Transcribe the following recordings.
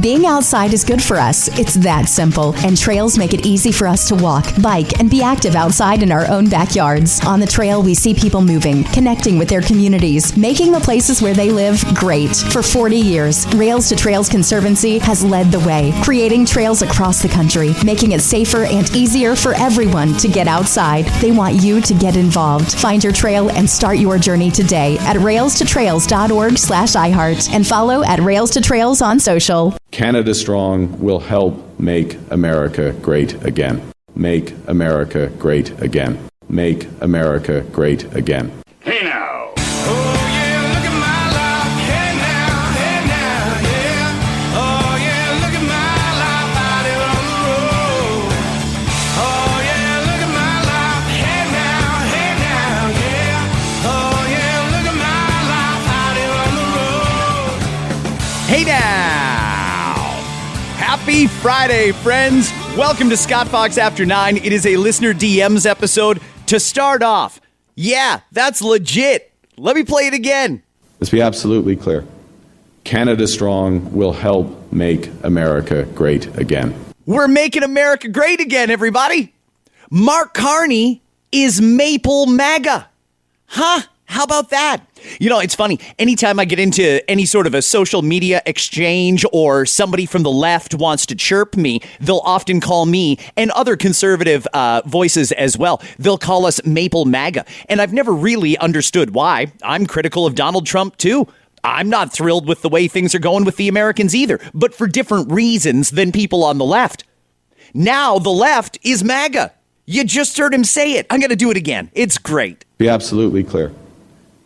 Being outside is good for us. It's that simple. And trails make it easy for us to walk, bike, and be active outside in our own backyards. On the trail, we see people moving, connecting with their communities, making the places where they live great. For 40 years, Rails to Trails Conservancy has led the way, creating trails across the country, making it safer and easier for everyone to get outside. They want you to get involved. Find your trail and start your journey today at railstotrails.org/iHeart and follow at Rails to Trails on social. Canada Strong will help make America great again. Make America great again. Make America great again. Hey now! Hey now! Happy Friday, friends. Welcome to Scott Fox After 9. It is a listener DMs episode. To start off, yeah, that's legit. Let me play it again. Let's be absolutely clear. Canada Strong will help make America great again. We're making America great again, everybody. Mark Carney is Maple MAGA. Huh? How about that? You know, it's funny. Anytime I get into any sort of a social media exchange or somebody from the left wants to chirp me, they'll often call me and other conservative voices as well. They'll call us Maple MAGA. And I've never really understood why. I'm critical of Donald Trump, too. I'm not thrilled with the way things are going with the Americans either, but for different reasons than people on the left. Now the left is MAGA. You just heard him say it. I'm going to do it again. It's great. Be absolutely clear.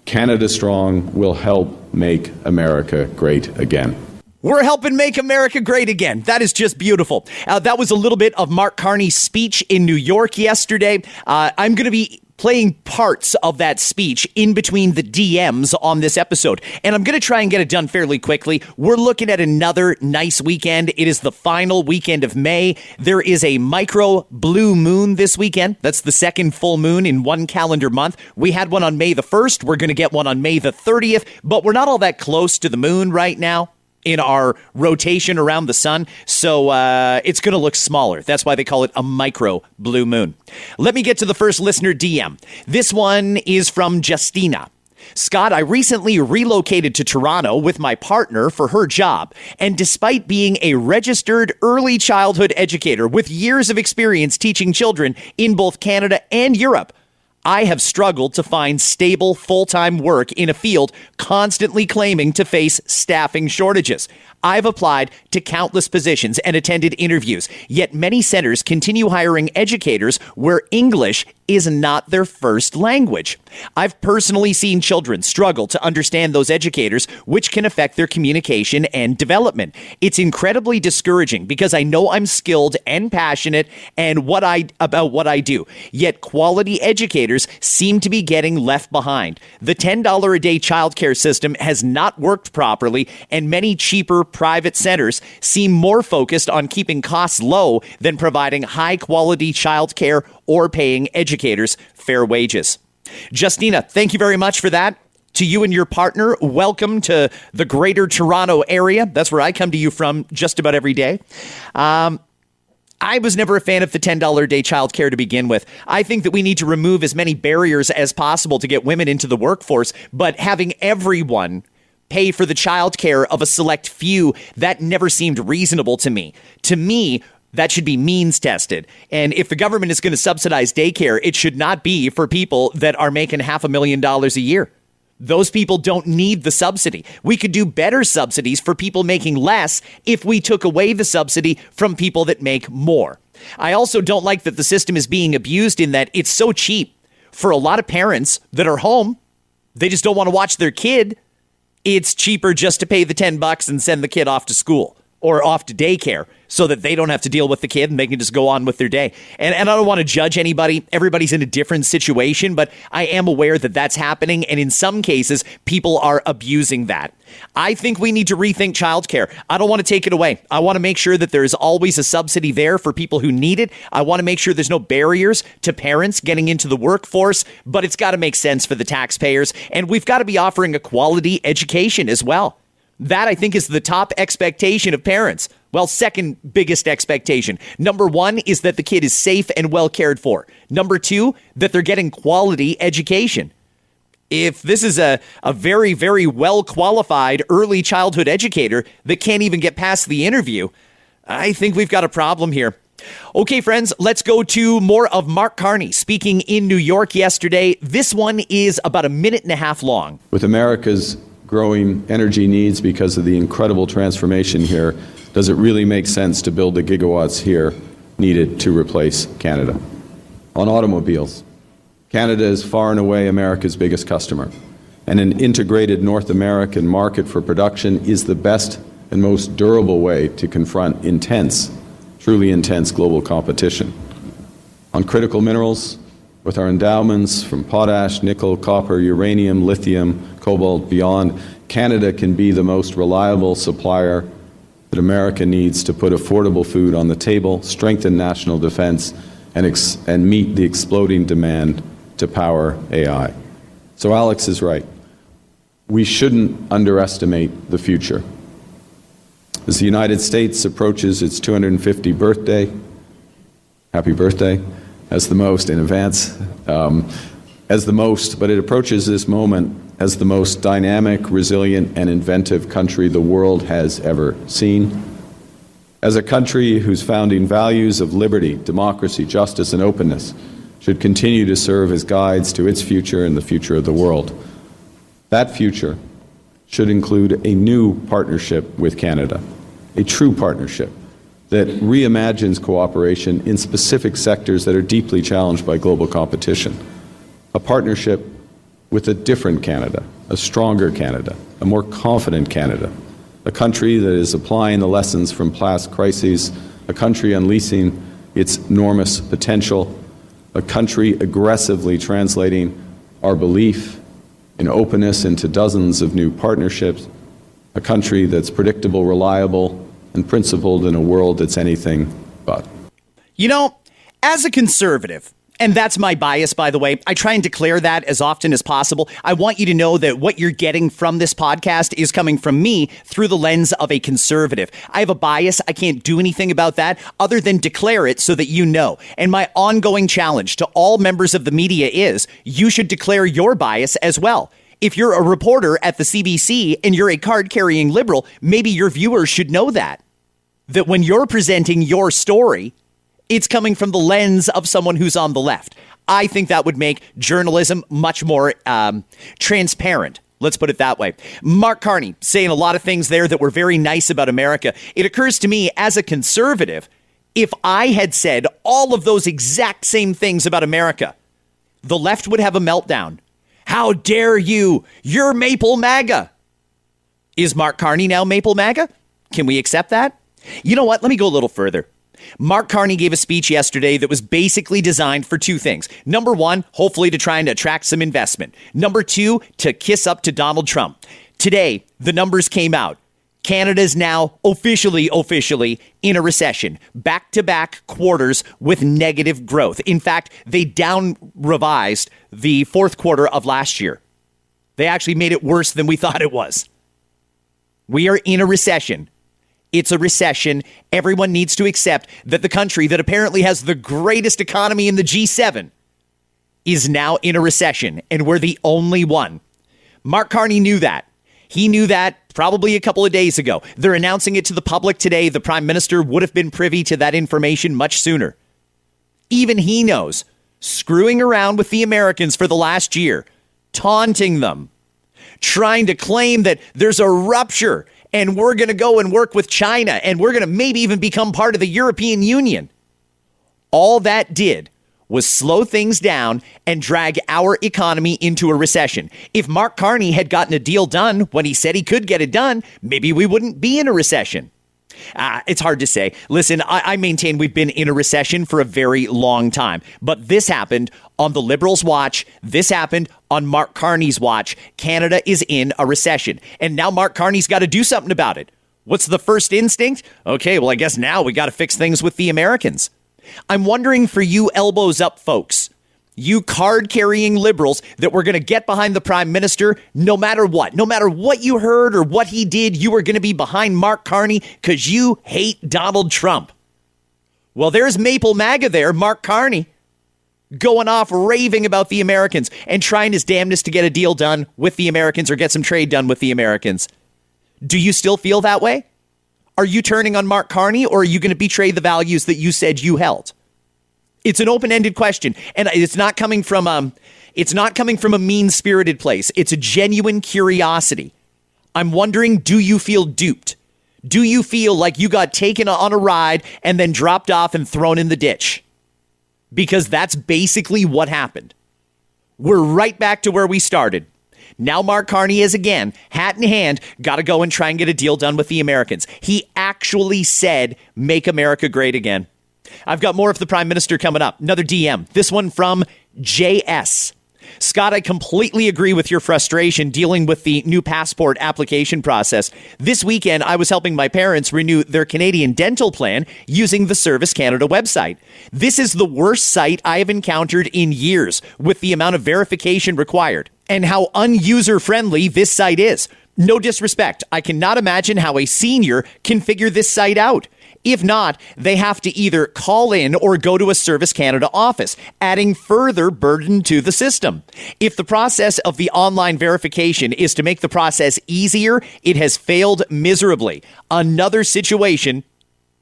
Canada Strong will help make America great again. We're helping make America great again. That is just beautiful. That was a little bit of Mark Carney's speech in New York yesterday. I'm going to be playing parts of that speech in between the DMs on this episode. And I'm going to try and get it done fairly quickly. We're looking at another nice weekend. It is the final weekend of May. There is a micro blue moon this weekend. That's the second full moon in one calendar month. We had one on May the 1st. We're going to get one on May the 30th, but we're not all that close to the moon right now in our rotation around the sun, so it's going to look smaller. That's why they call it a micro blue moon. Let me get to the first listener DM. This one is from Justina. Scott, I recently relocated to Toronto with my partner for her job, and despite being a registered early childhood educator with years of experience teaching children in both Canada and Europe, I have struggled to find stable full-time work in a field constantly claiming to face staffing shortages. I've applied to countless positions and attended interviews, yet many centers continue hiring educators where English is not their first language. I've personally seen children struggle to understand those educators, which can affect their communication and development. It's incredibly discouraging because I know I'm skilled and passionate about what I do, yet quality educators seem to be getting left behind. The $10 a day childcare system has not worked properly, and many cheaper private centers seem more focused on keeping costs low than providing high quality childcare or paying educators fair wages. Justina, thank you very much for that. To you and your partner, welcome to the greater Toronto area. That's where I come to you from just about every day. I was never a fan of the $10 a day childcare to begin with. I think that we need to remove as many barriers as possible to get women into the workforce, but having everyone pay for the childcare of a select few, that never seemed reasonable to me. To me, that should be means tested. And if the government is going to subsidize daycare, it should not be for people that are making $500,000 a year. Those people don't need the subsidy. We could do better subsidies for people making less if we took away the subsidy from people that make more. I also don't like that the system is being abused in that it's so cheap for a lot of parents that are home. They just don't want to watch their kid. It's cheaper just to pay the $10 and send the kid off to school or off to daycare so that they don't have to deal with the kid and they can just go on with their day. And I don't want to judge anybody. Everybody's in a different situation, but I am aware that that's happening. And in some cases, people are abusing that. I think we need to rethink childcare. I don't want to take it away. I want to make sure that there is always a subsidy there for people who need it. I want to make sure there's no barriers to parents getting into the workforce, but it's got to make sense for the taxpayers. And we've got to be offering a quality education as well. That, I think, is the top expectation of parents. Well, second biggest expectation. Number one is that the kid is safe and well cared for. Number two, that they're getting quality education. If this is a very, very well qualified early childhood educator that can't even get past the interview, I think we've got a problem here. Okay, friends, let's go to more of Mark Carney speaking in New York yesterday. This one is about a minute and a half long. With America's growing energy needs because of the incredible transformation here, does it really make sense to build the gigawatts here needed to replace Canada? On automobiles, Canada is far and away America's biggest customer, and an integrated North American market for production is the best and most durable way to confront truly intense global competition. On critical minerals, with our endowments from potash, nickel, copper, uranium, lithium, cobalt, beyond, Canada can be the most reliable supplier that America needs to put affordable food on the table, strengthen national defense, and meet the exploding demand to power AI. So Alex is right. We shouldn't underestimate the future. As the United States approaches its 250th birthday, happy birthday, as the most in advance, but it approaches this moment as the most dynamic, resilient, and inventive country the world has ever seen. As a country whose founding values of liberty, democracy, justice, and openness should continue to serve as guides to its future and the future of the world. That future should include a new partnership with Canada, a true partnership that reimagines cooperation in specific sectors that are deeply challenged by global competition, a partnership with a different Canada, a stronger Canada, a more confident Canada, a country that is applying the lessons from past crises, a country unleashing its enormous potential, a country aggressively translating our belief in openness into dozens of new partnerships, a country that's predictable, reliable, and principled in a world that's anything but. You know, as a conservative, and that's my bias, by the way, I try and declare that as often as possible. I want you to know that what you're getting from this podcast is coming from me through the lens of a conservative. I have a bias. I can't do anything about that other than declare it so that you know. And my ongoing challenge to all members of the media is you should declare your bias as well. If you're a reporter at the CBC and you're a card-carrying liberal, maybe your viewers should know that when you're presenting your story, it's coming from the lens of someone who's on the left. I think that would make journalism much more transparent. Let's put it that way. Mark Carney saying a lot of things there that were very nice about America. It occurs to me as a conservative, if I had said all of those exact same things about America, the left would have a meltdown. How dare you? You're Maple MAGA. Is Mark Carney now Maple MAGA? Can we accept that? You know what? Let me go a little further. Mark Carney gave a speech yesterday that was basically designed for two things. Number one, hopefully to try and attract some investment. Number two, to kiss up to Donald Trump. Today, the numbers came out. Canada's now officially in a recession. Back-to-back quarters with negative growth. In fact, they down-revised the fourth quarter of last year. They actually made it worse than we thought it was. We are in a recession. It's a recession. Everyone needs to accept that the country that apparently has the greatest economy in the G7 is now in a recession, and we're the only one. Mark Carney knew that. He knew that probably a couple of days ago. They're announcing it to the public today. The Prime Minister would have been privy to that information much sooner. Even he knows, screwing around with the Americans for the last year, taunting them, trying to claim that there's a rupture and we're going to go and work with China, and we're going to maybe even become part of the European Union. All that did was slow things down and drag our economy into a recession. If Mark Carney had gotten a deal done when he said he could get it done, maybe we wouldn't be in a recession. It's hard to say. Listen, I maintain we've been in a recession for a very long time. But this happened on the Liberals' watch. This happened on Mark Carney's watch. Canada is in a recession. And now Mark Carney's got to do something about it. What's the first instinct? Okay, well, I guess now we got to fix things with the Americans. I'm wondering for you elbows up folks, You card-carrying liberals that were going to get behind the prime minister no matter what. No matter what you heard or what he did, you were going to be behind Mark Carney because you hate Donald Trump. Well, there's Maple MAGA there, Mark Carney, going off raving about the Americans and trying his damnedest to get a deal done with the Americans or get some trade done with the Americans. Do you still feel that way? Are you turning on Mark Carney, or are you going to betray the values that you said you held? It's an open-ended question, and it's not coming from a mean-spirited place. It's a genuine curiosity. I'm wondering, do you feel duped? Do you feel like you got taken on a ride and then dropped off and thrown in the ditch? Because that's basically what happened. We're right back to where we started. Now Mark Carney is again, hat in hand, got to go and try and get a deal done with the Americans. He actually said, make America great again. I've got more of the Prime Minister coming up. Another DM. This one from JS. Scott, I completely agree with your frustration dealing with the new passport application process. This weekend, I was helping my parents renew their Canadian dental plan using the Service Canada website. This is the worst site I have encountered in years with the amount of verification required and how un-user-friendly this site is. No disrespect. I cannot imagine how a senior can figure this site out. If not, they have to either call in or go to a Service Canada office, adding further burden to the system. If the process of the online verification is to make the process easier, it has failed miserably. Another situation.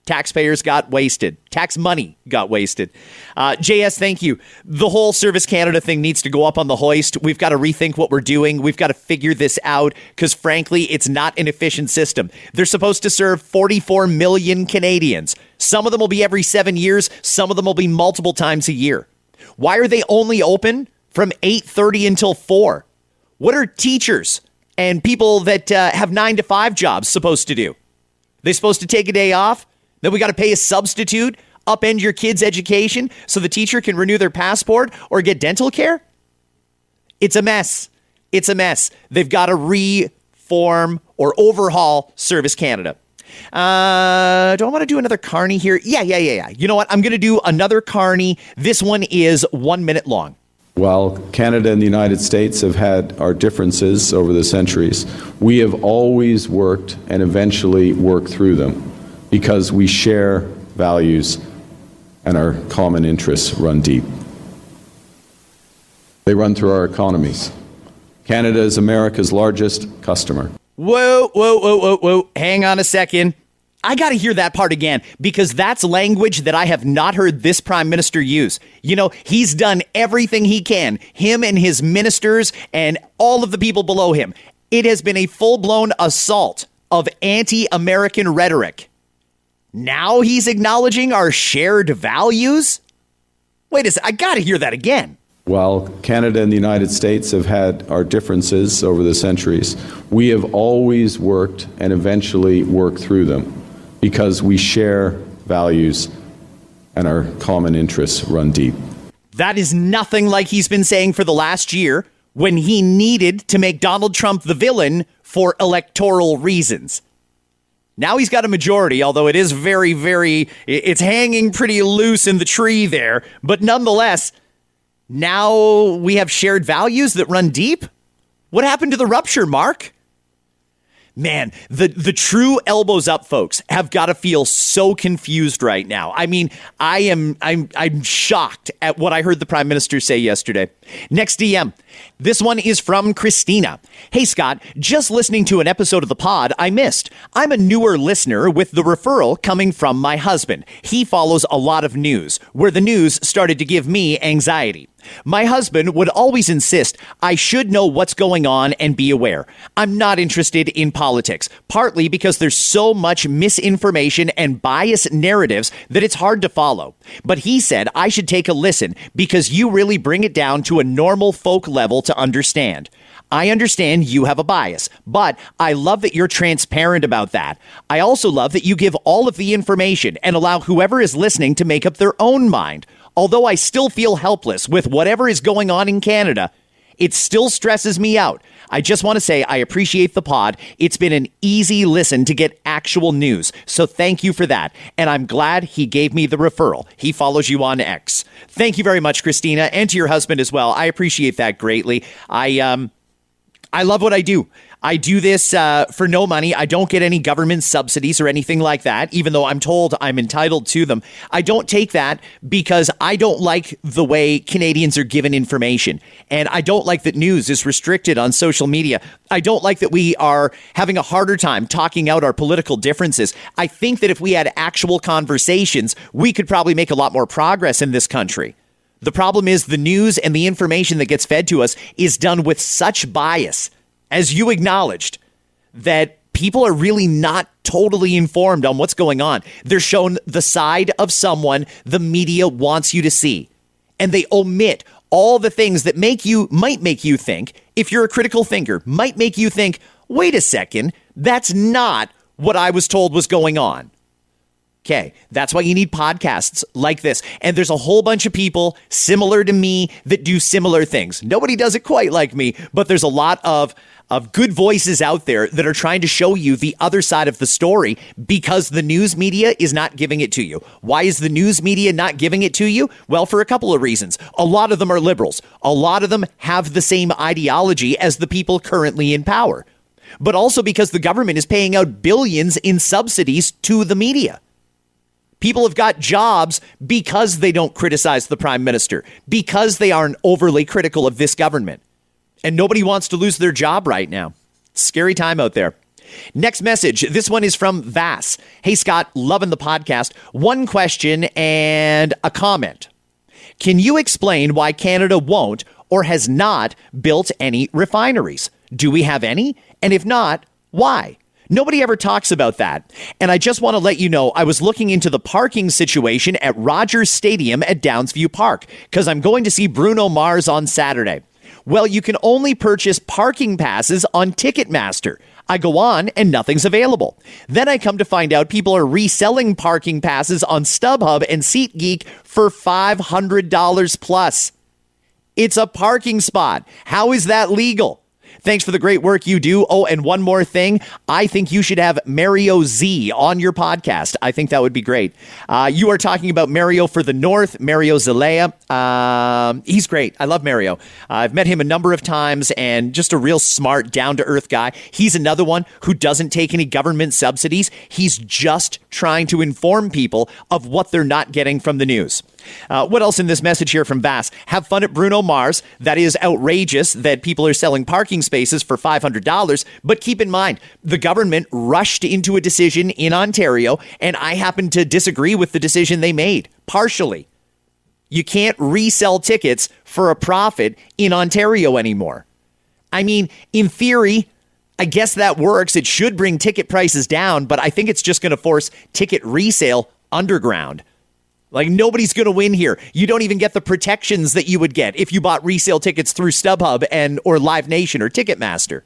Taxpayers got wasted. Tax money got wasted. JS, thank you. The whole Service Canada thing needs to go up on the hoist. We've got to rethink what we're doing. We've got to figure this out because, frankly, it's not an efficient system. They're supposed to serve 44 million Canadians. Some of them will be every 7 years. Some of them will be multiple times a year. Why are they only open from 8:30 until 4? What are teachers and people that have 9-to-5 jobs supposed to do? They supposed to take a day off? Then we got to pay a substitute, upend your kid's education so the teacher can renew their passport or get dental care? It's a mess. It's a mess. They've got to reform or overhaul Service Canada. Do I want to do another Carney here? Yeah. You know what? I'm going to do another Carney. This one is 1 minute long. While Canada and the United States have had our differences over the centuries, we have always worked and eventually worked through them, because we share values and our common interests run deep. They run through our economies. Canada is America's largest customer. Whoa. Hang on a second. I got to hear that part again, because that's language that I have not heard this prime minister use. You know, he's done everything he can, him and his ministers and all of the people below him. It has been a full-blown assault of anti-American rhetoric. Now he's acknowledging our shared values? Wait a second, I gotta hear that again. While Canada and the United States have had our differences over the centuries, we have always worked and eventually worked through them, because we share values and our common interests run deep. That is nothing like he's been saying for the last year when he needed to make Donald Trump the villain for electoral reasons. Now he's got a majority, although it is it's hanging pretty loose in the tree there. But nonetheless, now we have shared values that run deep. What happened to the rupture, Mark? Man, the true elbows up folks have got to feel so confused right now. I mean, I'm shocked at what I heard the prime minister say yesterday. Next DM. This one is from Christina. Hey, Scott, just listening to an episode of the pod I missed. I'm a newer listener with the referral coming from my husband. He follows a lot of news, where the news started to give me anxiety. My husband would always insist I should know what's going on and be aware. I'm not interested in politics, partly because there's so much misinformation and biased narratives that it's hard to follow. But he said I should take a listen because you really bring it down to a normal folk level to understand. I understand you have a bias, but I love that you're transparent about that. I also love that you give all of the information and allow whoever is listening to make up their own mind. Although I still feel helpless with whatever is going on in Canada, it still stresses me out. I just want to say I appreciate the pod. It's been an easy listen to get actual news. So thank you for that. And I'm glad he gave me the referral. He follows you on X. Thank you very much, Christina, and to your husband as well. I appreciate that greatly. I love what I do. I do this for no money. I don't get any government subsidies or anything like that, even though I'm told I'm entitled to them. I don't take that because I don't like the way Canadians are given information. And I don't like that news is restricted on social media. I don't like that we are having a harder time talking out our political differences. I think that if we had actual conversations, we could probably make a lot more progress in this country. The problem is the news and the information that gets fed to us is done with such bias, as you acknowledged, that people are really not totally informed on what's going on. They're shown the side of someone the media wants you to see, and they omit all the things that might make you think, if you're a critical thinker, might make you think, wait a second, that's not what I was told was going on. Okay, that's why you need podcasts like this. And there's a whole bunch of people similar to me that do similar things. Nobody does it quite like me, but there's a lot of good voices out there that are trying to show you the other side of the story because the news media is not giving it to you. Why is the news media not giving it to you? Well, for a couple of reasons. A lot of them are liberals. A lot of them have the same ideology as the people currently in power. But also because the government is paying out billions in subsidies to the media. People have got jobs because they don't criticize the prime minister, because they aren't overly critical of this government. And nobody wants to lose their job right now. Scary time out there. Next message. This one is from Vass. Hey, Scott, loving the podcast. One question and a comment. Can you explain why Canada won't or has not built any refineries? Do we have any? And if not, why? Nobody ever talks about that. And I just want to let you know, I was looking into the parking situation at Rogers Stadium at Downsview Park because I'm going to see Bruno Mars on Saturday. Well, you can only purchase parking passes on Ticketmaster. I go on and nothing's available. Then I come to find out people are reselling parking passes on StubHub and SeatGeek for $500 plus. It's a parking spot. How is that legal? Thanks for the great work you do. Oh, and one more thing. I think you should have Mario Z on your podcast. I think that would be great. You are talking about Mario for the North, Mario Zelaya. He's great. I love Mario. I've met him a number of times and just a real smart, down-to-earth guy. He's another one who doesn't take any government subsidies. He's just trying to inform people of what they're not getting from the news. What else in this message here from Vass? Have fun at Bruno Mars. That is outrageous that people are selling parking spaces for $500. But keep in mind, the government rushed into a decision in Ontario, and I happen to disagree with the decision they made, partially. You can't resell tickets for a profit in Ontario anymore. I mean, in theory, I guess that works. It should bring ticket prices down, but I think it's just going to force ticket resale underground. Like, nobody's going to win here. You don't even get the protections that you would get if you bought resale tickets through StubHub or Live Nation or Ticketmaster.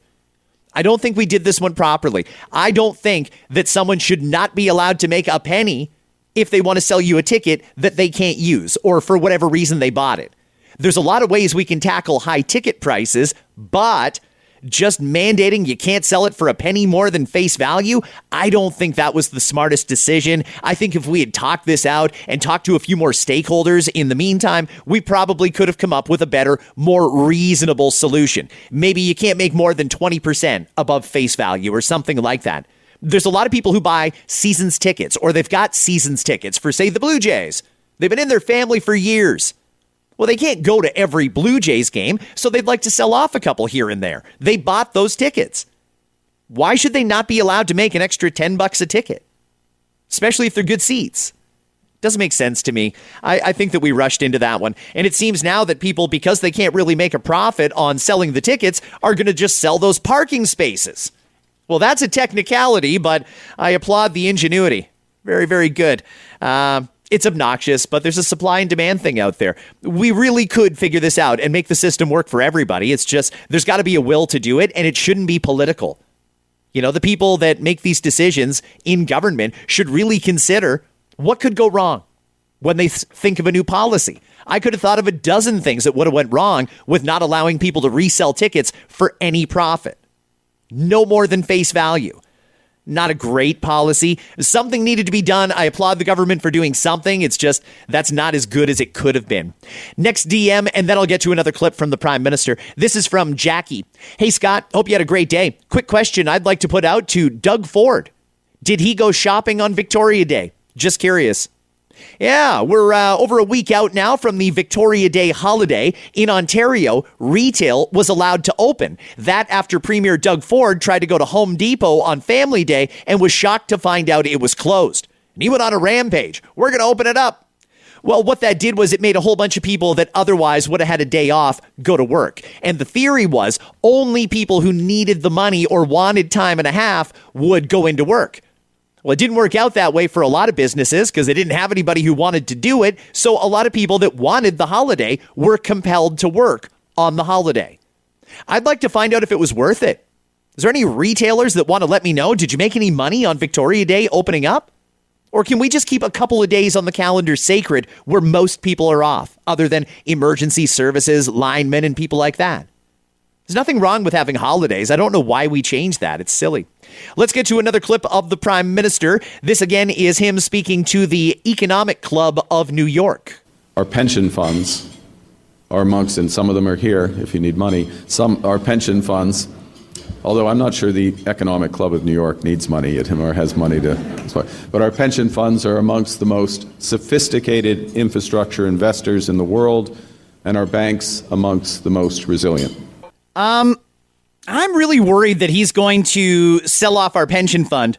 I don't think we did this one properly. I don't think that someone should not be allowed to make a penny if they want to sell you a ticket that they can't use or for whatever reason they bought it. There's a lot of ways we can tackle high ticket prices, but just mandating you can't sell it for a penny more than face value, I don't think that was the smartest decision. I think if we had talked this out and talked to a few more stakeholders in the meantime, we probably could have come up with a better, more reasonable solution. Maybe you can't make more than 20% above face value or something like that. There's a lot of people who buy seasons tickets, or they've got seasons tickets for, say, the Blue Jays. They've been in their family for years. Well, they can't go to every Blue Jays game, so they'd like to sell off a couple here and there. They bought those tickets. Why should they not be allowed to make an extra $10 a ticket? Especially if they're good seats. Doesn't make sense to me. I think that we rushed into that one. And it seems now that people, because they can't really make a profit on selling the tickets, are going to just sell those parking spaces. Well, that's a technicality, but I applaud the ingenuity. Very, very good. It's obnoxious, but there's a supply and demand thing out there. We really could figure this out and make the system work for everybody. It's just there's got to be a will to do it, and it shouldn't be political. You know, the people that make these decisions in government should really consider what could go wrong when they think of a new policy. I could have thought of a dozen things that would have went wrong with not allowing people to resell tickets for any profit. No more than face value. Not a great policy. Something needed to be done. I applaud the government for doing something. It's just that's not as good as it could have been. Next DM, and then I'll get to another clip from the Prime Minister. This is from Jackie. Hey, Scott, hope you had a great day. Quick question I'd like to put out to Doug Ford. Did he go shopping on Victoria Day? Just curious. Yeah, we're over a week out now from the Victoria Day holiday. In Ontario, retail was allowed to open. That after Premier Doug Ford tried to go to Home Depot on Family Day and was shocked to find out it was closed. And he went on a rampage. We're going to open it up. Well, what that did was it made a whole bunch of people that otherwise would have had a day off go to work. And the theory was only people who needed the money or wanted time and a half would go into work. Well, it didn't work out that way for a lot of businesses because they didn't have anybody who wanted to do it. So a lot of people that wanted the holiday were compelled to work on the holiday. I'd like to find out if it was worth it. Is there any retailers that want to let me know? Did you make any money on Victoria Day opening up? Or can we just keep a couple of days on the calendar sacred where most people are off, other than emergency services, linemen, and people like that? There's nothing wrong with having holidays. I don't know why we changed that. It's silly. Let's get to another clip of the Prime Minister. This again is him speaking to the Economic Club of New York. Our pension funds are amongst, and some of them are here if you need money, our pension funds, although I'm not sure the Economic Club of New York needs money at him or has money to, but our pension funds are amongst the most sophisticated infrastructure investors in the world, and our banks amongst the most resilient. I'm really worried that he's going to sell off our pension fund.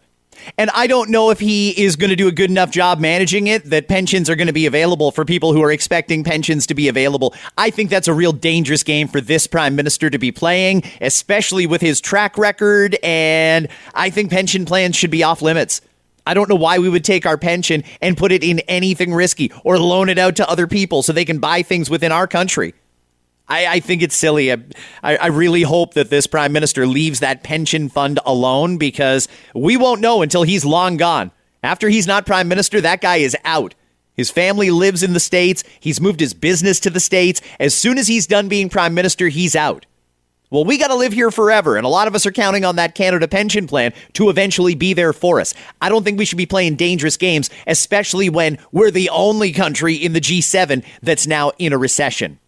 And I don't know if he is going to do a good enough job managing it that pensions are going to be available for people who are expecting pensions to be available. I think that's a real dangerous game for this Prime Minister to be playing, especially with his track record. And I think pension plans should be off limits. I don't know why we would take our pension and put it in anything risky or loan it out to other people so they can buy things within our country. I think it's silly. I really hope that this Prime Minister leaves that pension fund alone because we won't know until he's long gone. After he's not Prime Minister, that guy is out. His family lives in the States. He's moved his business to the States. As soon as he's done being Prime Minister, he's out. Well, we got to live here forever, and a lot of us are counting on that Canada pension plan to eventually be there for us. I don't think we should be playing dangerous games, especially when we're the only country in the G7 that's now in a recession.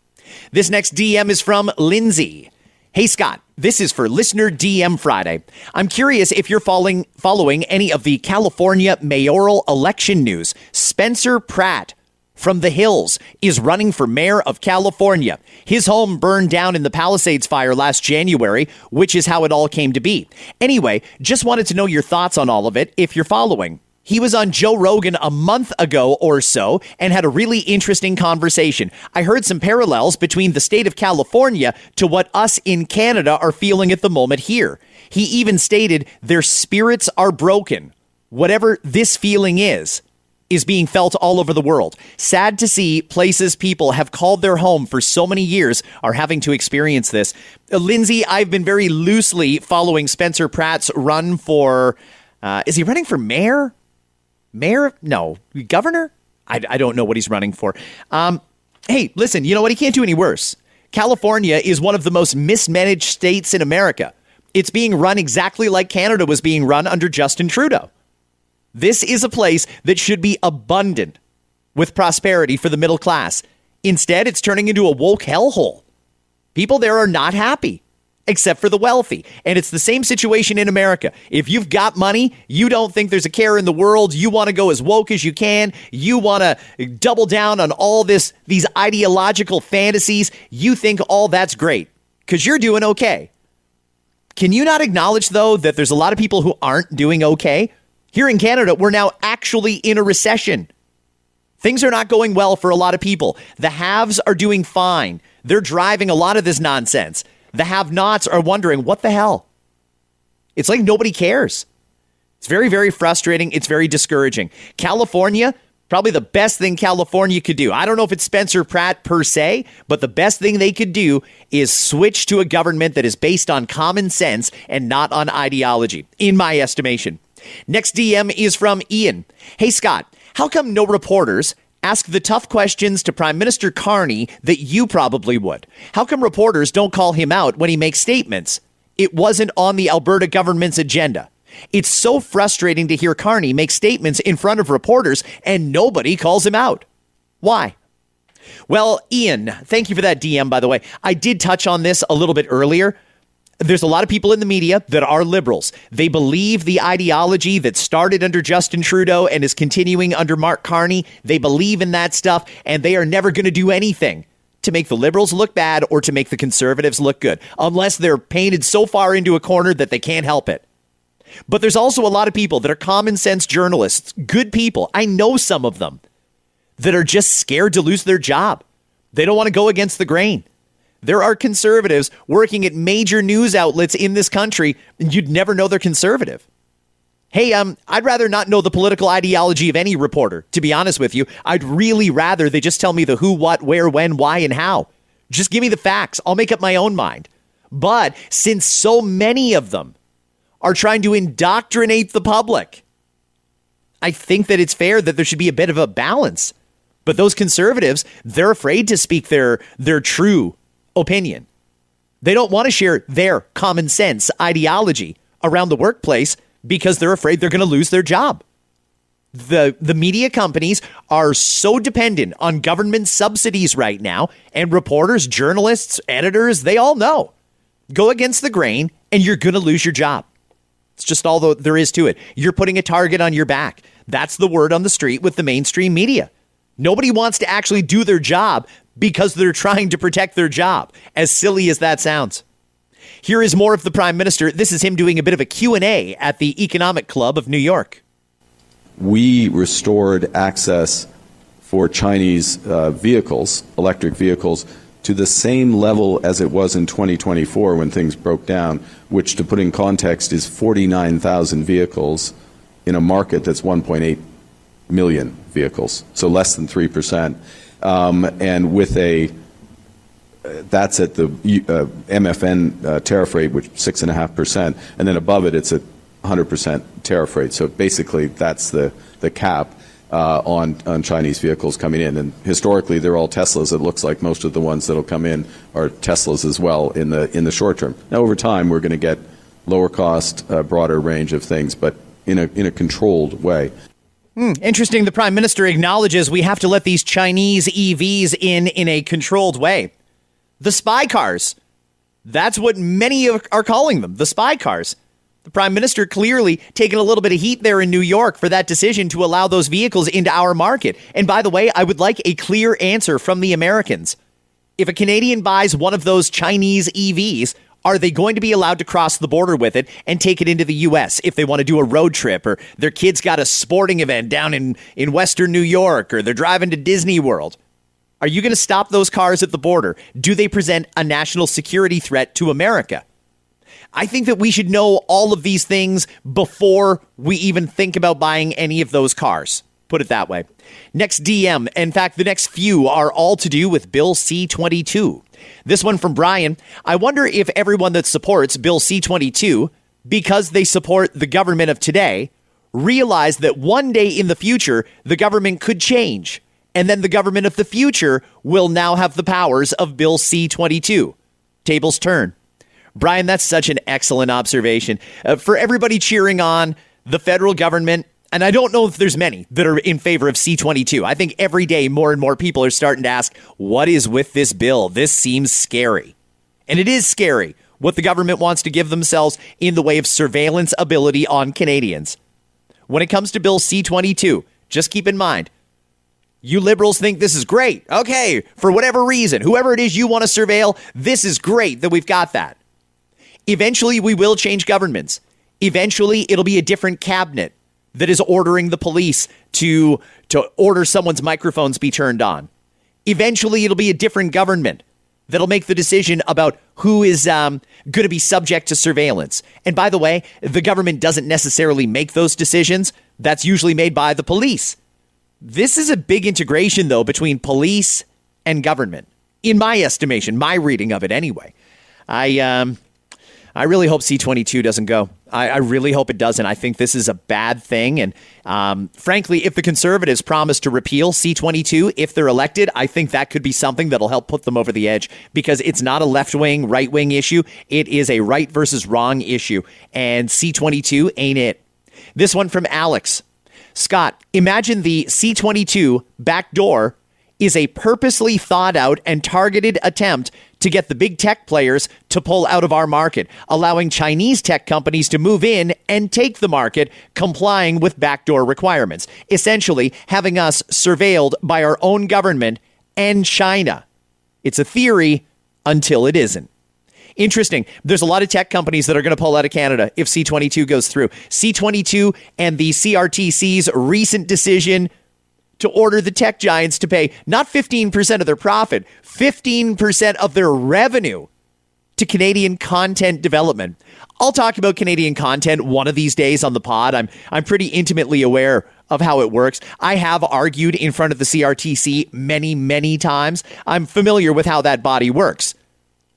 This next DM is from Lindsay. Hey, Scott, this is for Listener DM Friday. I'm curious if you're following any of the California mayoral election news. Spencer Pratt from the Hills is running for mayor of California. His home burned down in the Palisades fire last January, which is how it all came to be. Anyway, just wanted to know your thoughts on all of it if you're following. He was on Joe Rogan a month ago or so and had a really interesting conversation. I heard some parallels between the state of California to what us in Canada are feeling at the moment here. He even stated their spirits are broken. Whatever this feeling is being felt all over the world. Sad to see places people have called their home for so many years are having to experience this. Lindsay, I've been very loosely following Spencer Pratt's run for, is he running for mayor? Mayor? No. Governor? I don't know what he's running for. Hey, listen, you know what? He can't do any worse. California is one of the most mismanaged states in America. It's being run exactly like Canada was being run under Justin Trudeau. This is a place that should be abundant with prosperity for the middle class. Instead, it's turning into a woke hellhole. People there are not happy, except for the wealthy. And it's the same situation in America. If you've got money, you don't think there's a care in the world. You want to go as woke as you can. You want to double down on all these ideological fantasies. You think all that's great because you're doing okay. Can you not acknowledge, though, that there's a lot of people who aren't doing okay? Here in Canada, we're now actually in a recession. Things are not going well for a lot of people. The haves are doing fine. They're driving a lot of this nonsense. The have-nots are wondering, what the hell? It's like nobody cares. It's very, very frustrating. It's very discouraging. California, probably the best thing California could do. I don't know if it's Spencer Pratt per se, but the best thing they could do is switch to a government that is based on common sense and not on ideology, in my estimation. Next DM is from Ian. Hey, Scott, how come no reporters ask the tough questions to Prime Minister Carney that you probably would? How come reporters don't call him out when he makes statements? It wasn't on the Alberta government's agenda. It's so frustrating to hear Carney make statements in front of reporters and nobody calls him out. Why? Well, Ian, thank you for that DM, by the way. I did touch on this a little bit earlier. There's a lot of people in the media that are liberals. They believe the ideology that started under Justin Trudeau and is continuing under Mark Carney. They believe in that stuff, and they are never going to do anything to make the liberals look bad or to make the conservatives look good, unless they're painted so far into a corner that they can't help it. But there's also a lot of people that are common sense journalists, good people. I know some of them that are just scared to lose their job. They don't want to go against the grain. There are conservatives working at major news outlets in this country, and you'd never know they're conservative. Hey, I'd rather not know the political ideology of any reporter, to be honest with you. I'd really rather they just tell me the who, what, where, when, why, and how. Just give me the facts. I'll make up my own mind. But since so many of them are trying to indoctrinate the public, I think that it's fair that there should be a bit of a balance. But those conservatives, they're afraid to speak their true opinion. They don't want to share their common sense ideology around the workplace because they're afraid they're going to lose their job. The media companies are so dependent on government subsidies right now, and reporters, journalists, editors, they all know. Go against the grain and you're going to lose your job. It's just all there is to it. You're putting a target on your back. That's the word on the street with the mainstream media. Nobody wants to actually do their job because they're trying to protect their job, as silly as that sounds. Here is more of the Prime Minister. This is him doing a bit of a Q&A at the Economic Club of New York. We restored access for Chinese vehicles, electric vehicles, to the same level as it was in 2024 when things broke down, which, to put in context, is 49,000 vehicles in a market that's 1.8 million vehicles, so less than 3%. And with that's at the MFN tariff rate, which 6.5%, and then above it, it's at 100% tariff rate. So basically, that's the cap on Chinese vehicles coming in. And historically, they're all Teslas. It looks like most of the ones that'll come in are Teslas as well in the short term. Now, over time, we're going to get lower cost, broader range of things, but in a controlled way. Interesting. The Prime Minister acknowledges we have to let these Chinese EVs in a controlled way. The spy cars. That's what many are calling them, the spy cars. The Prime Minister clearly taking a little bit of heat there in New York for that decision to allow those vehicles into our market. And by the way, I would like a clear answer from the Americans. If a Canadian buys one of those Chinese EVs, are they going to be allowed to cross the border with it and take it into the U.S. if they want to do a road trip, or their kids got a sporting event down in Western New York, or they're driving to Disney World? Are you going to stop those cars at the border? Do they present a national security threat to America? I think that we should know all of these things before we even think about buying any of those cars. Put it that way. Next DM. In fact, the next few are all to do with Bill C-22. This one from Brian. I wonder if everyone that supports Bill C-22, because they support the government of today, realize that one day in the future, the government could change. And then the government of the future will now have the powers of Bill C-22. Tables turn. Brian, that's such an excellent observation. For everybody cheering on the federal government, and I don't know if there's many that are in favor of C-22. I think every day more and more people are starting to ask, what is with this bill? This seems scary. And it is scary what the government wants to give themselves in the way of surveillance ability on Canadians. When it comes to Bill C-22, just keep in mind, you liberals think this is great. Okay, for whatever reason, whoever it is you want to surveil, this is great that we've got that. Eventually, we will change governments. Eventually, it'll be a different cabinet that is ordering the police to order someone's microphones be turned on. Eventually, it'll be a different government that'll make the decision about who is going to be subject to surveillance. And by the way, the government doesn't necessarily make those decisions. That's usually made by the police. This is a big integration, though, between police and government, in my estimation, my reading of it anyway. I really hope C-22 doesn't go. I really hope it doesn't. I think this is a bad thing. And frankly, if the Conservatives promise to repeal C-22, if they're elected, I think that could be something that'll help put them over the edge, because it's not a left-wing, right-wing issue. It is a right versus wrong issue. And C-22 ain't it. This one from Alex. Scott, imagine the C-22 backdoor is a purposely thought out and targeted attempt to get the big tech players to pull out of our market, allowing Chinese tech companies to move in and take the market, complying with backdoor requirements, essentially having us surveilled by our own government and China. It's a theory until it isn't. Interesting. There's a lot of tech companies that are going to pull out of Canada if C-22 goes through. C-22 and the CRTC's recent decision to order the tech giants to pay not 15% of their profit, 15% of their revenue to Canadian content development. I'll talk about Canadian content one of these days on the pod. I'm pretty intimately aware of how it works. I have argued in front of the CRTC many, many times. I'm familiar with how that body works.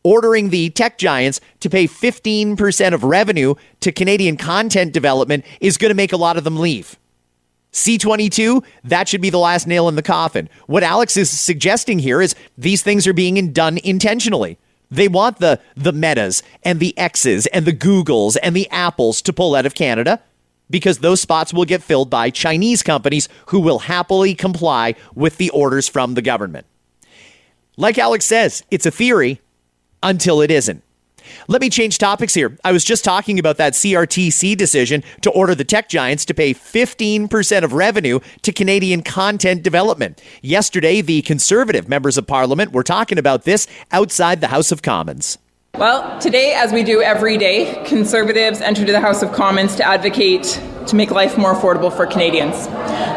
Ordering the tech giants to pay 15% of revenue to Canadian content development is going to make a lot of them leave. C-22, that should be the last nail in the coffin. What Alex is suggesting here is these things are being done intentionally. They want the Metas and the X's and the Googles and the Apples to pull out of Canada, because those spots will get filled by Chinese companies who will happily comply with the orders from the government. Like Alex says, it's a theory until it isn't. Let me change topics here. I was just talking about that CRTC decision to order the tech giants to pay 15% of revenue to Canadian content development. Yesterday, the Conservative members of Parliament were talking about this outside the House of Commons. Well, today, as we do every day, Conservatives entered the House of Commons to advocate to make life more affordable for Canadians.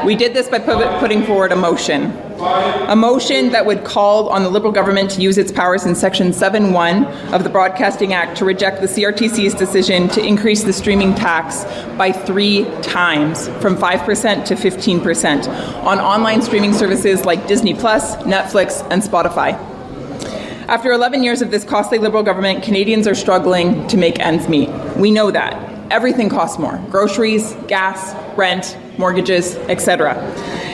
We did this by putting forward a motion that would call on the Liberal government to use its powers in Section 7.1 of the Broadcasting Act to reject the CRTC's decision to increase the streaming tax by 3 times, from 5% to 15%, on online streaming services like Disney+, Netflix, and Spotify. After 11 years of this costly Liberal government, Canadians are struggling to make ends meet. We know that. Everything costs more. Groceries, gas, rent, mortgages, etc.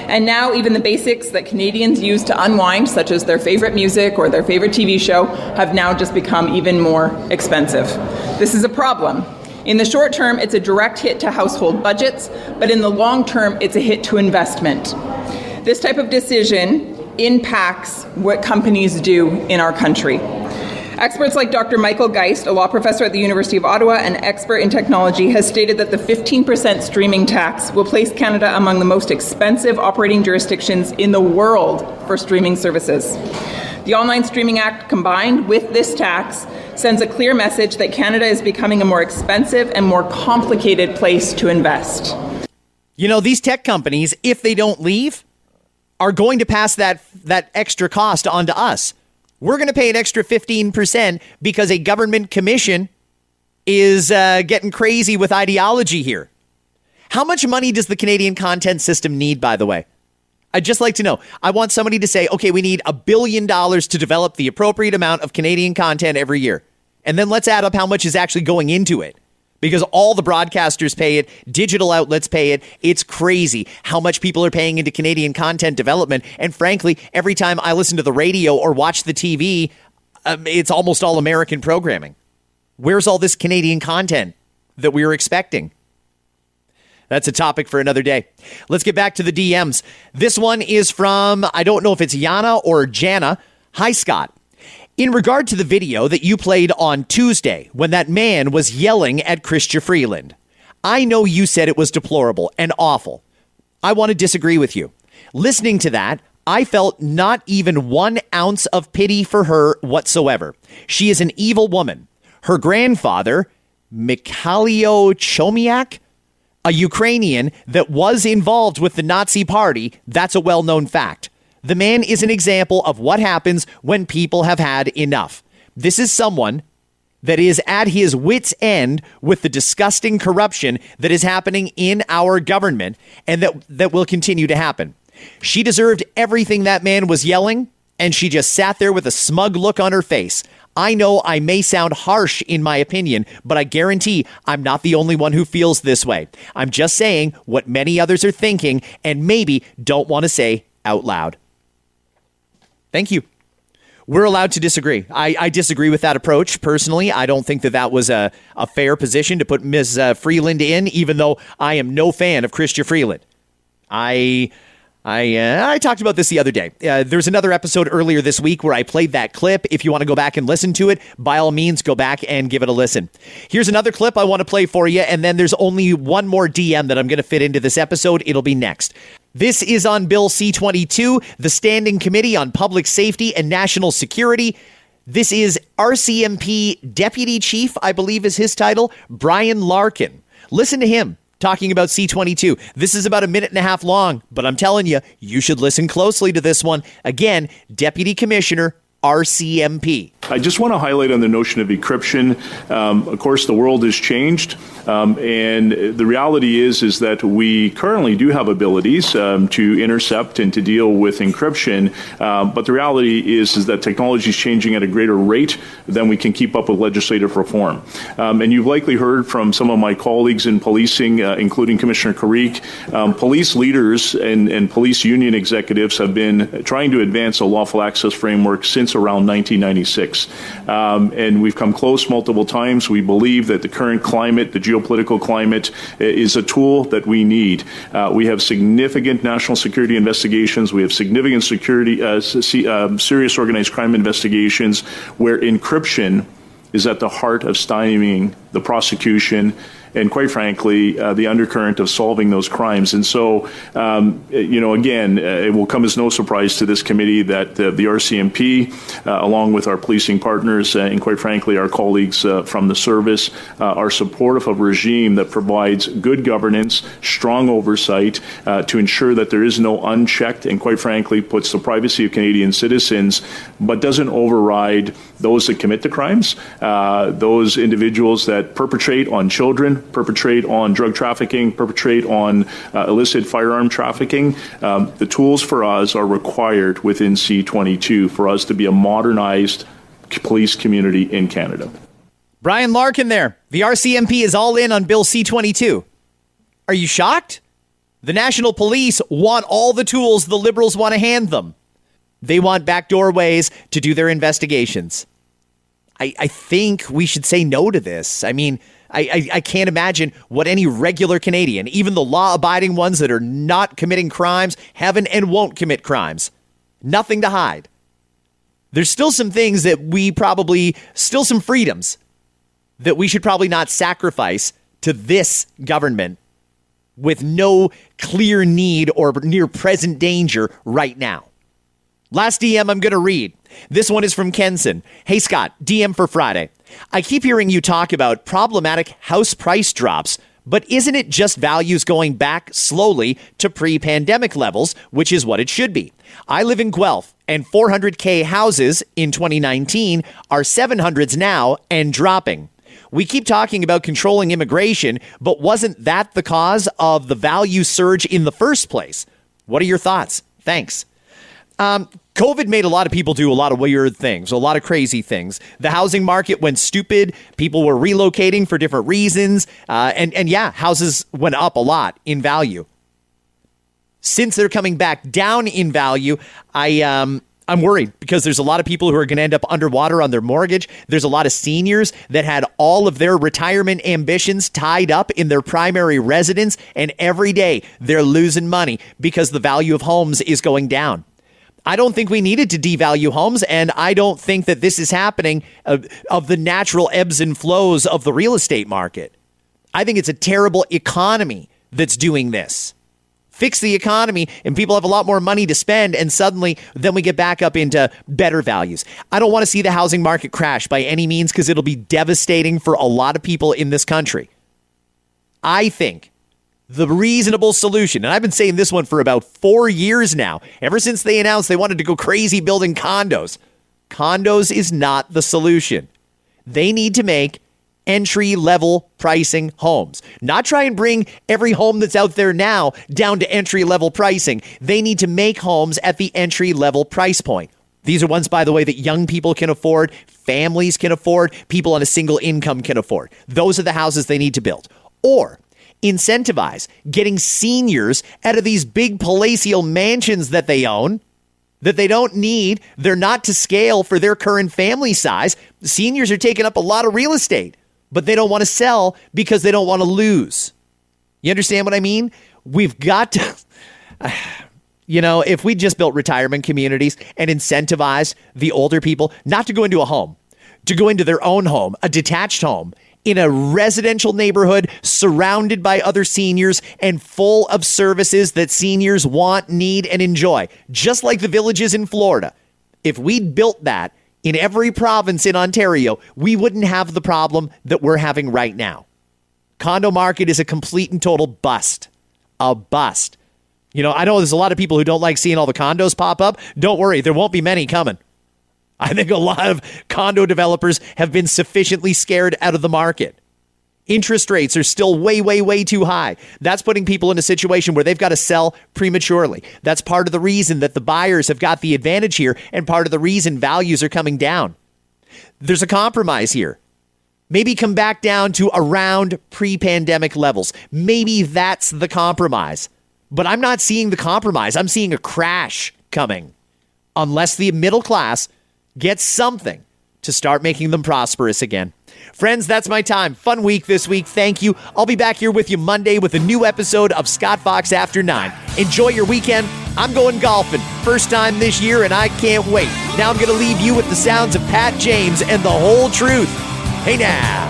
And now even the basics that Canadians use to unwind, such as their favorite music or their favorite TV show, have now just become even more expensive. This is a problem. In the short term, it's a direct hit to household budgets, but in the long term, it's a hit to investment. This type of decision impacts what companies do in our country. Experts like Dr. Michael Geist, a law professor at the University of Ottawa and expert in technology, has stated that the 15% streaming tax will place Canada among the most expensive operating jurisdictions in the world for streaming services. The Online Streaming Act, combined with this tax, sends a clear message that Canada is becoming a more expensive and more complicated place to invest. You know, these tech companies, if they don't leave, are going to pass that extra cost on to us. We're going to pay an extra 15% because a government commission is getting crazy with ideology here. How much money does the Canadian content system need, by the way? I'd just like to know. I want somebody to say, okay, we need $1 billion to develop the appropriate amount of Canadian content every year. And then let's add up how much is actually going into it. Because all the broadcasters pay it, digital outlets pay it. It's crazy how much people are paying into Canadian content development. And frankly, every time I listen to the radio or watch the TV, it's almost all American programming. Where's all this Canadian content that we were expecting? That's a topic for another day. Let's get back to the DMs. This one is from, I don't know if it's Yana or Jana. Hi, Scott. In regard to the video that you played on Tuesday when that man was yelling at Chrystia Freeland, I know you said it was deplorable and awful. I want to disagree with you. Listening to that, I felt not even 1 ounce of pity for her whatsoever. She is an evil woman. Her grandfather, Mikhailo Chomiak, a Ukrainian that was involved with the Nazi Party, that's a well-known fact. The man is an example of what happens when people have had enough. This is someone that is at his wit's end with the disgusting corruption that is happening in our government and that will continue to happen. She deserved everything that man was yelling, and she just sat there with a smug look on her face. I know I may sound harsh in my opinion, but I guarantee I'm not the only one who feels this way. I'm just saying what many others are thinking and maybe don't want to say out loud. Thank you. We're allowed to disagree. I disagree with that approach personally. I don't think that was a fair position to put Ms. Freeland in, even though I am no fan of Chrystia Freeland. I talked about this the other day. There's another episode earlier this week where I played that clip. If you want to go back and listen to it, by all means, go back and give it a listen. Here's another clip I want to play for you, and then there's only one more DM that I'm going to fit into this episode. It'll be next. This is on Bill C-22, the Standing Committee on Public Safety and National Security. This is RCMP Deputy Chief, I believe is his title, Brian Larkin. Listen to him talking about C-22. This is about a minute and a half long, but I'm telling you, you should listen closely to this one. Again, Deputy Commissioner, RCMP. I just want to highlight on the notion of encryption. Of course, the world has changed, and the reality is that we currently do have abilities to intercept and to deal with encryption, but the reality is that technology is changing at a greater rate than we can keep up with legislative reform. And you've likely heard from some of my colleagues in policing, including Commissioner Carrick, police leaders and police union executives have been trying to advance a lawful access framework since around 1996. And we've come close multiple times. We believe that the current climate, the geopolitical climate, is a tool that we need. We have significant national security investigations. We have significant serious organized crime investigations where encryption is at the heart of stymieing the prosecution and, quite frankly, the undercurrent of solving those crimes. And so, again, it will come as no surprise to this committee that the RCMP, along with our policing partners and, quite frankly, our colleagues from the service, are supportive of a regime that provides good governance, strong oversight to ensure that there is no unchecked and, quite frankly, puts the privacy of Canadian citizens, but doesn't override those that commit the crimes, those individuals that perpetrate on children, perpetrate on drug trafficking, perpetrate on illicit firearm trafficking. The tools for us are required within C-22 for us to be a modernized police community in Canada. Brian Larkin there. The RCMP is all in on Bill C-22. Are you shocked? The National Police want all the tools the Liberals want to hand them. They want backdoor ways to do their investigations. I think we should say no to this. I mean, I can't imagine what any regular Canadian, even the law-abiding ones that are not committing crimes, haven't and won't commit crimes. Nothing to hide. There's still some things that still some freedoms that we should probably not sacrifice to this government with no clear need or near present danger right now. Last DM I'm going to read. This one is from Kenson. Hey, Scott, DM for Friday. I keep hearing you talk about problematic house price drops, but isn't it just values going back slowly to pre-pandemic levels, which is what it should be? I live in Guelph, and 400K houses in 2019 are 700s now and dropping. We keep talking about controlling immigration, but wasn't that the cause of the value surge in the first place? What are your thoughts? Thanks. COVID made a lot of people do a lot of weird things, a lot of crazy things. The housing market went stupid. People were relocating for different reasons. And yeah, houses went up a lot in value. Since they're coming back down in value, I'm worried because there's a lot of people who are going to end up underwater on their mortgage. There's a lot of seniors that had all of their retirement ambitions tied up in their primary residence. And every day they're losing money because the value of homes is going down. I don't think we needed to devalue homes, and I don't think that this is happening of the natural ebbs and flows of the real estate market. I think it's a terrible economy that's doing this. Fix the economy, and people have a lot more money to spend, and suddenly then we get back up into better values. I don't want to see the housing market crash by any means because it'll be devastating for a lot of people in this country. I think the reasonable solution, and I've been saying this one for about 4 years now, ever since they announced they wanted to go crazy building condos. Condos is not the solution. They need to make entry-level pricing homes. Not try and bring every home that's out there now down to entry-level pricing. They need to make homes at the entry-level price point. These are ones, by the way, that young people can afford, families can afford, people on a single income can afford. Those are the houses they need to build. Or incentivize getting seniors out of these big palatial mansions that they own, that they don't need. They're not to scale for their current family size. Seniors are taking up a lot of real estate, but they don't want to sell because they don't want to lose. You understand what I mean? We've got to... if we just built retirement communities and incentivized the older people not to go into a home, to go into their own home, a detached home, in a residential neighborhood surrounded by other seniors and full of services that seniors want, need, and enjoy, just like the villages in Florida. If we'd built that in every province in Ontario, we wouldn't have the problem that we're having right now. Condo market is a complete and total bust. A bust. I know there's a lot of people who don't like seeing all the condos pop up. Don't worry, there won't be many coming. I think a lot of condo developers have been sufficiently scared out of the market. Interest rates are still way, way, way too high. That's putting people in a situation where they've got to sell prematurely. That's part of the reason that the buyers have got the advantage here, and part of the reason values are coming down. There's a compromise here. Maybe come back down to around pre-pandemic levels. Maybe that's the compromise. But I'm not seeing the compromise. I'm seeing a crash coming unless the middle class gets something to start making them prosperous again. Friends, that's my time. Fun week this week. Thank you. I'll be back here with you Monday with a new episode of Scott Fox After 9. Enjoy your weekend. I'm going golfing. First time this year, and I can't wait. Now I'm going to leave you with the sounds of Pat James and The Whole Truth. Hey now.